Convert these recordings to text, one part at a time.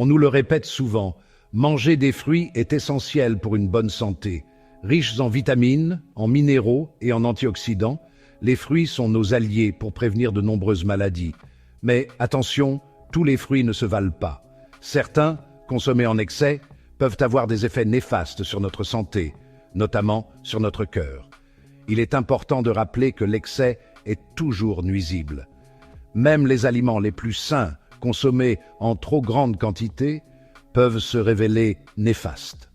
On nous le répète souvent, manger des fruits est essentiel pour une bonne santé. Riches en vitamines, en minéraux et en antioxydants, les fruits sont nos alliés pour prévenir de nombreuses maladies. Mais attention, tous les fruits ne se valent pas. Certains, consommés en excès, peuvent avoir des effets néfastes sur notre santé, notamment sur notre cœur. Il est important de rappeler que l'excès est toujours nuisible. Même les aliments les plus sains, consommés en trop grande quantité, peuvent se révéler néfastes.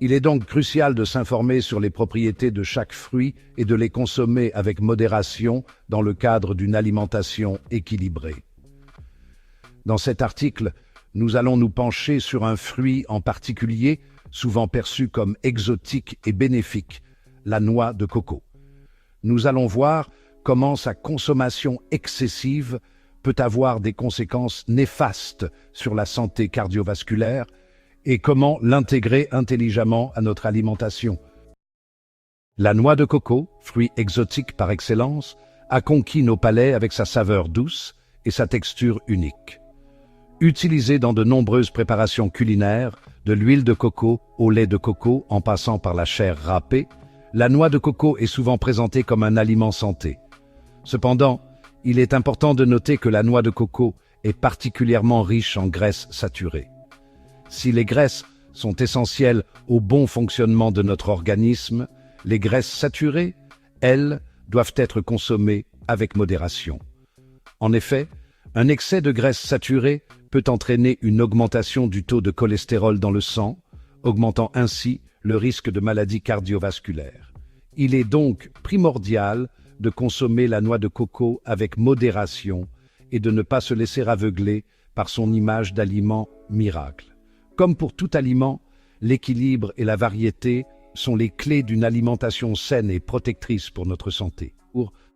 Il est donc crucial de s'informer sur les propriétés de chaque fruit et de les consommer avec modération dans le cadre d'une alimentation équilibrée. Dans cet article, nous allons nous pencher sur un fruit en particulier, souvent perçu comme exotique et bénéfique, la noix de coco. Nous allons voir comment sa consommation excessive peut avoir des conséquences néfastes sur la santé cardiovasculaire et comment l'intégrer intelligemment à notre alimentation. La noix de coco, fruit exotique par excellence, a conquis nos palais avec sa saveur douce et sa texture unique. Utilisée dans de nombreuses préparations culinaires, de l'huile de coco au lait de coco en passant par la chair râpée, la noix de coco est souvent présentée comme un aliment santé. Cependant, il est important de noter que la noix de coco est particulièrement riche en graisses saturées. Si les graisses sont essentielles au bon fonctionnement de notre organisme, les graisses saturées, elles, doivent être consommées avec modération. En effet, un excès de graisses saturées peut entraîner une augmentation du taux de cholestérol dans le sang, augmentant ainsi le risque de maladies cardiovasculaires. Il est donc primordial de consommer la noix de coco avec modération et de ne pas se laisser aveugler par son image d'aliment miracle. Comme pour tout aliment, l'équilibre et la variété sont les clés d'une alimentation saine et protectrice pour notre santé.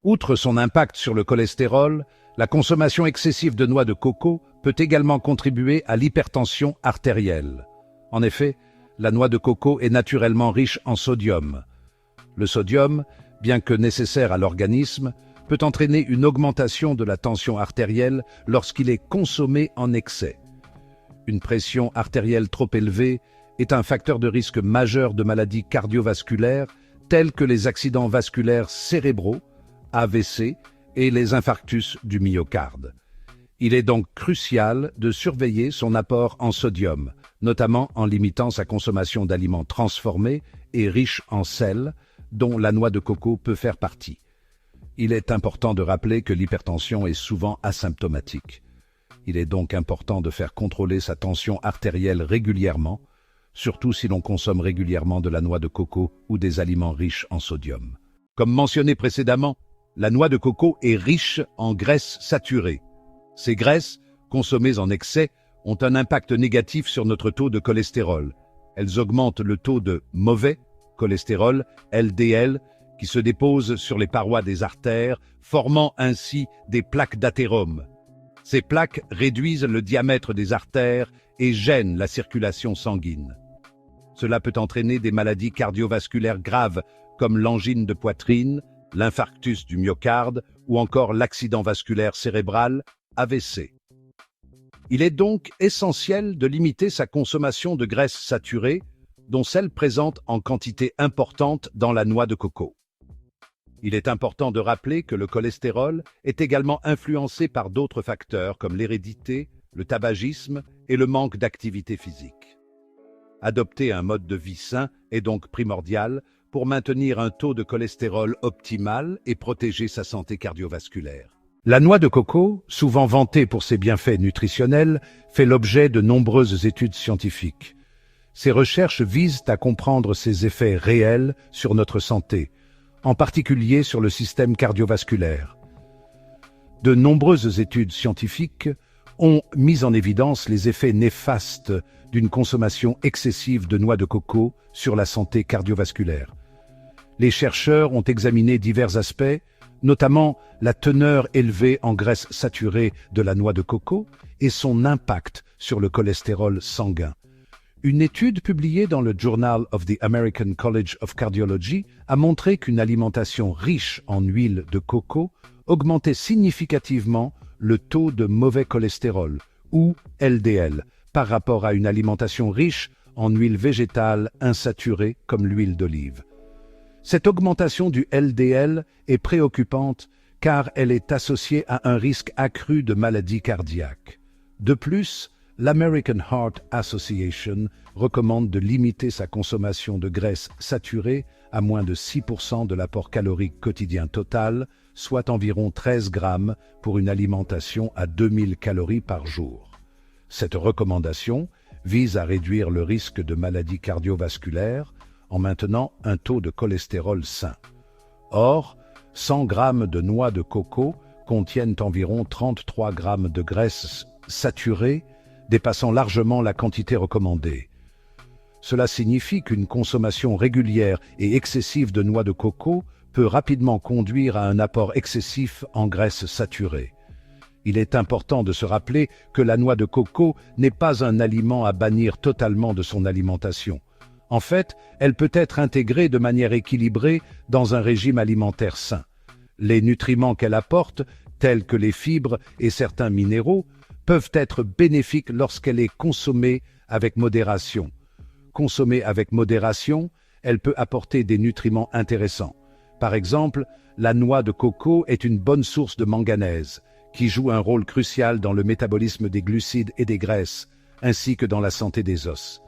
Outre son impact sur le cholestérol, la consommation excessive de noix de coco peut également contribuer à l'hypertension artérielle. En effet, la noix de coco est naturellement riche en sodium. Le sodium, bien que nécessaire à l'organisme, peut entraîner une augmentation de la tension artérielle lorsqu'il est consommé en excès. Une pression artérielle trop élevée est un facteur de risque majeur de maladies cardiovasculaires telles que les accidents vasculaires cérébraux, AVC, et les infarctus du myocarde. Il est donc crucial de surveiller son apport en sodium, notamment en limitant sa consommation d'aliments transformés et riches en sel, dont la noix de coco peut faire partie. Il est important de rappeler que l'hypertension est souvent asymptomatique. Il est donc important de faire contrôler sa tension artérielle régulièrement, surtout si l'on consomme régulièrement de la noix de coco ou des aliments riches en sodium. Comme mentionné précédemment, la noix de coco est riche en graisses saturées. Ces graisses, consommées en excès, ont un impact négatif sur notre taux de cholestérol. Elles augmentent le taux de mauvais cholestérol, LDL, qui se dépose sur les parois des artères, formant ainsi des plaques d'athérome. Ces plaques réduisent le diamètre des artères et gênent la circulation sanguine. Cela peut entraîner des maladies cardiovasculaires graves comme l'angine de poitrine, l'infarctus du myocarde ou encore l'accident vasculaire cérébral, AVC. Il est donc essentiel de limiter sa consommation de graisses saturées, dont celles présentes en quantité importante dans la noix de coco. Il est important de rappeler que le cholestérol est également influencé par d'autres facteurs comme l'hérédité, le tabagisme et le manque d'activité physique. Adopter un mode de vie sain est donc primordial pour maintenir un taux de cholestérol optimal et protéger sa santé cardiovasculaire. La noix de coco, souvent vantée pour ses bienfaits nutritionnels, fait l'objet de nombreuses études scientifiques. Ces recherches visent à comprendre ses effets réels sur notre santé, en particulier sur le système cardiovasculaire. De nombreuses études scientifiques ont mis en évidence les effets néfastes d'une consommation excessive de noix de coco sur la santé cardiovasculaire. Les chercheurs ont examiné divers aspects, notamment la teneur élevée en graisses saturées de la noix de coco et son impact sur le cholestérol sanguin. Une étude publiée dans le Journal of the American College of Cardiology a montré qu'une alimentation riche en huile de coco augmentait significativement le taux de mauvais cholestérol, ou LDL, par rapport à une alimentation riche en huiles végétales insaturées comme l'huile d'olive. Cette augmentation du LDL est préoccupante car elle est associée à un risque accru de maladies cardiaques. De plus, l'American Heart Association recommande de limiter sa consommation de graisses saturées à moins de 6% de l'apport calorique quotidien total, soit environ 13 grammes pour une alimentation à 2000 calories par jour. Cette recommandation vise à réduire le risque de maladies cardiovasculaires en maintenant un taux de cholestérol sain. Or, 100 grammes de noix de coco contiennent environ 33 grammes de graisse saturée, dépassant largement la quantité recommandée. Cela signifie qu'une consommation régulière et excessive de noix de coco peut rapidement conduire à un apport excessif en graisse saturée. Il est important de se rappeler que la noix de coco n'est pas un aliment à bannir totalement de son alimentation. En fait, elle peut être intégrée de manière équilibrée dans un régime alimentaire sain. Les nutriments qu'elle apporte, tels que les fibres et certains minéraux, peuvent être bénéfiques lorsqu'elle est consommée avec modération. Consommée avec modération, elle peut apporter des nutriments intéressants. Par exemple, la noix de coco est une bonne source de manganèse, qui joue un rôle crucial dans le métabolisme des glucides et des graisses, ainsi que dans la santé des os.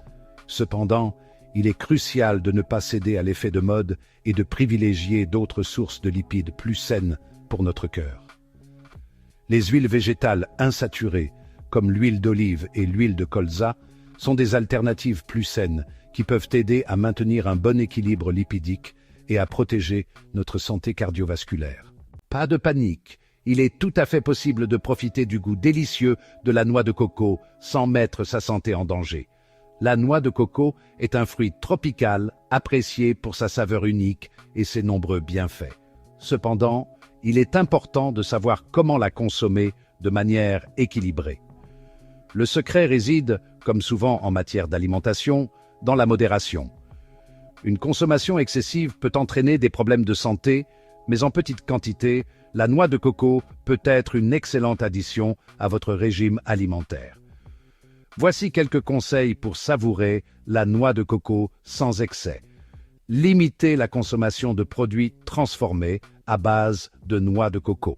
Cependant, il est crucial de ne pas céder à l'effet de mode et de privilégier d'autres sources de lipides plus saines pour notre cœur. Les huiles végétales insaturées, comme l'huile d'olive et l'huile de colza, sont des alternatives plus saines qui peuvent aider à maintenir un bon équilibre lipidique et à protéger notre santé cardiovasculaire. Pas de panique, il est tout à fait possible de profiter du goût délicieux de la noix de coco sans mettre sa santé en danger. La noix de coco est un fruit tropical apprécié pour sa saveur unique et ses nombreux bienfaits. Cependant, il est important de savoir comment la consommer de manière équilibrée. Le secret réside, comme souvent en matière d'alimentation, dans la modération. Une consommation excessive peut entraîner des problèmes de santé, mais en petite quantité, la noix de coco peut être une excellente addition à votre régime alimentaire. Voici quelques conseils pour savourer la noix de coco sans excès. Limitez la consommation de produits transformés à base de noix de coco.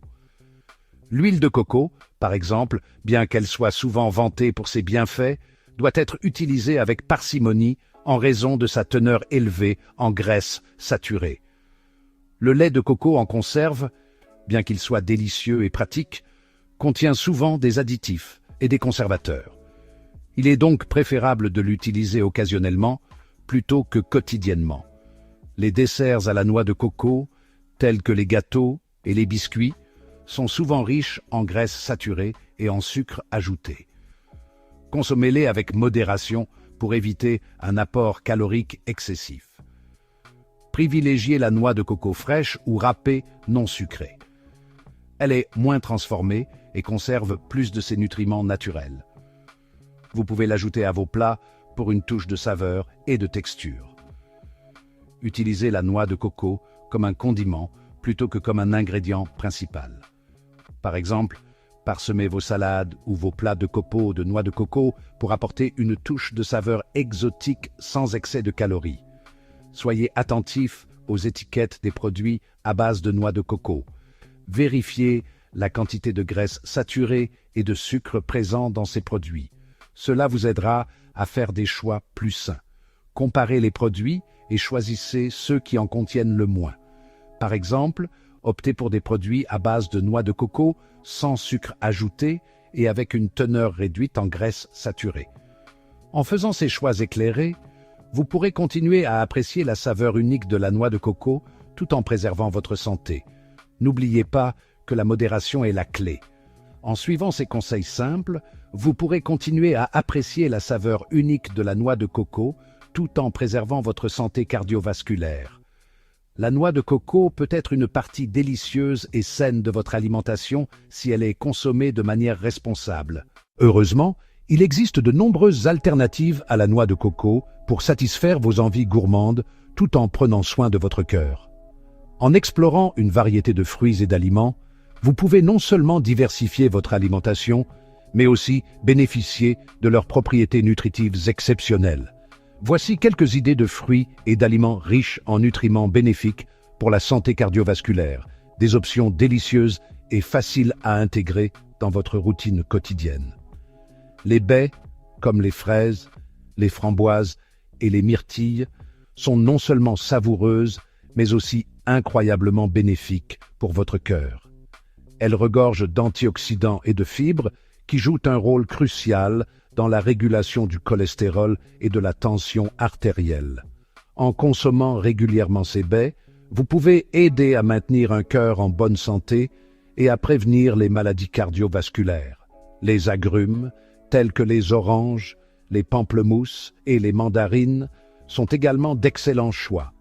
L'huile de coco, par exemple, bien qu'elle soit souvent vantée pour ses bienfaits, doit être utilisée avec parcimonie en raison de sa teneur élevée en graisses saturées. Le lait de coco en conserve, bien qu'il soit délicieux et pratique, contient souvent des additifs et des conservateurs. Il est donc préférable de l'utiliser occasionnellement plutôt que quotidiennement. Les desserts à la noix de coco, tels que les gâteaux et les biscuits, sont souvent riches en graisses saturées et en sucre ajouté. Consommez-les avec modération pour éviter un apport calorique excessif. Privilégiez la noix de coco fraîche ou râpée non sucrée. Elle est moins transformée et conserve plus de ses nutriments naturels. Vous pouvez l'ajouter à vos plats pour une touche de saveur et de texture. Utilisez la noix de coco comme un condiment plutôt que comme un ingrédient principal. Par exemple, parsemez vos salades ou vos plats de copeaux de noix de coco pour apporter une touche de saveur exotique sans excès de calories. Soyez attentifs aux étiquettes des produits à base de noix de coco. Vérifiez la quantité de graisse saturée et de sucre présent dans ces produits. Cela vous aidera à faire des choix plus sains. Comparez les produits et choisissez ceux qui en contiennent le moins. Par exemple, optez pour des produits à base de noix de coco, sans sucre ajouté et avec une teneur réduite en graisse saturée. En faisant ces choix éclairés, vous pourrez continuer à apprécier la saveur unique de la noix de coco tout en préservant votre santé. N'oubliez pas que la modération est la clé. En suivant ces conseils simples, vous pourrez continuer à apprécier la saveur unique de la noix de coco tout en préservant votre santé cardiovasculaire. La noix de coco peut être une partie délicieuse et saine de votre alimentation si elle est consommée de manière responsable. Heureusement, il existe de nombreuses alternatives à la noix de coco pour satisfaire vos envies gourmandes tout en prenant soin de votre cœur. En explorant une variété de fruits et d'aliments, vous pouvez non seulement diversifier votre alimentation, mais aussi bénéficier de leurs propriétés nutritives exceptionnelles. Voici quelques idées de fruits et d'aliments riches en nutriments bénéfiques pour la santé cardiovasculaire, des options délicieuses et faciles à intégrer dans votre routine quotidienne. Les baies, comme les fraises, les framboises et les myrtilles, sont non seulement savoureuses, mais aussi incroyablement bénéfiques pour votre cœur. Elles regorgent d'antioxydants et de fibres qui jouent un rôle crucial dans la régulation du cholestérol et de la tension artérielle. En consommant régulièrement ces baies, vous pouvez aider à maintenir un cœur en bonne santé et à prévenir les maladies cardiovasculaires. Les agrumes, tels que les oranges, les pamplemousses et les mandarines, sont également d'excellents choix.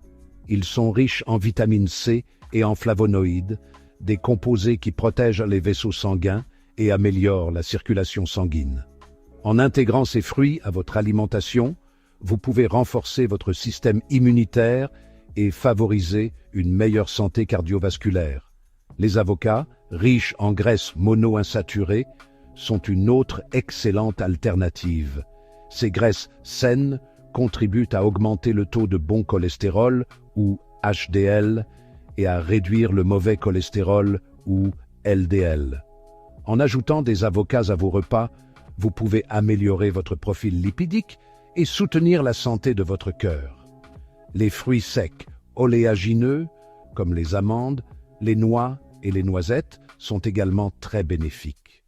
Ils sont riches en vitamine C et en flavonoïdes, des composés qui protègent les vaisseaux sanguins et améliorent la circulation sanguine. En intégrant ces fruits à votre alimentation, vous pouvez renforcer votre système immunitaire et favoriser une meilleure santé cardiovasculaire. Les avocats, riches en graisses monoinsaturées, sont une autre excellente alternative. Ces graisses saines contribuent à augmenter le taux de bon cholestérol, ou HDL, et à réduire le mauvais cholestérol, ou LDL. En ajoutant des avocats à vos repas, vous pouvez améliorer votre profil lipidique et soutenir la santé de votre cœur. Les fruits secs oléagineux, comme les amandes, les noix et les noisettes, sont également très bénéfiques.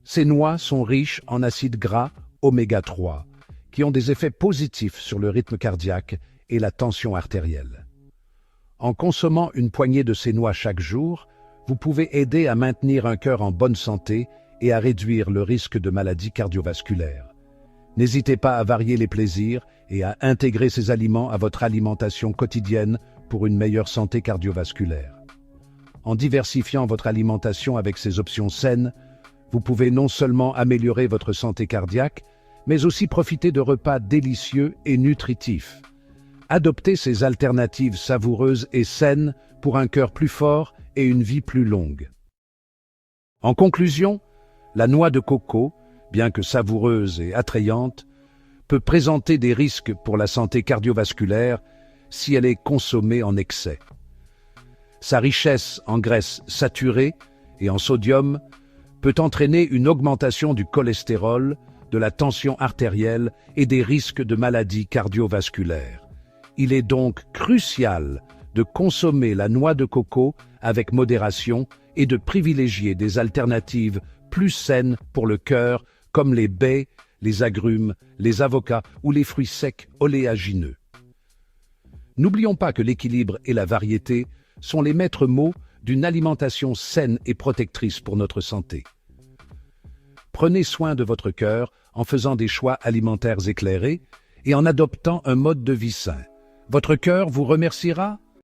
Ces noix sont riches en acides gras oméga 3, qui ont des effets positifs sur le rythme cardiaque et la tension artérielle. En consommant une poignée de ces noix chaque jour, vous pouvez aider à maintenir un cœur en bonne santé et à réduire le risque de maladies cardiovasculaires. N'hésitez pas à varier les plaisirs et à intégrer ces aliments à votre alimentation quotidienne pour une meilleure santé cardiovasculaire. En diversifiant votre alimentation avec ces options saines, vous pouvez non seulement améliorer votre santé cardiaque, mais aussi profiter de repas délicieux et nutritifs. Adoptez ces alternatives savoureuses et saines pour un cœur plus fort et une vie plus longue. En conclusion, la noix de coco, bien que savoureuse et attrayante, peut présenter des risques pour la santé cardiovasculaire si elle est consommée en excès. Sa richesse en graisses saturées et en sodium peut entraîner une augmentation du cholestérol, de la tension artérielle et des risques de maladies cardiovasculaires. Il est donc crucial de consommer la noix de coco avec modération et de privilégier des alternatives plus saines pour le cœur, comme les baies, les agrumes, les avocats ou les fruits secs oléagineux. N'oublions pas que l'équilibre et la variété sont les maîtres mots d'une alimentation saine et protectrice pour notre santé. Prenez soin de votre cœur en faisant des choix alimentaires éclairés et en adoptant un mode de vie sain. Votre cœur vous remerciera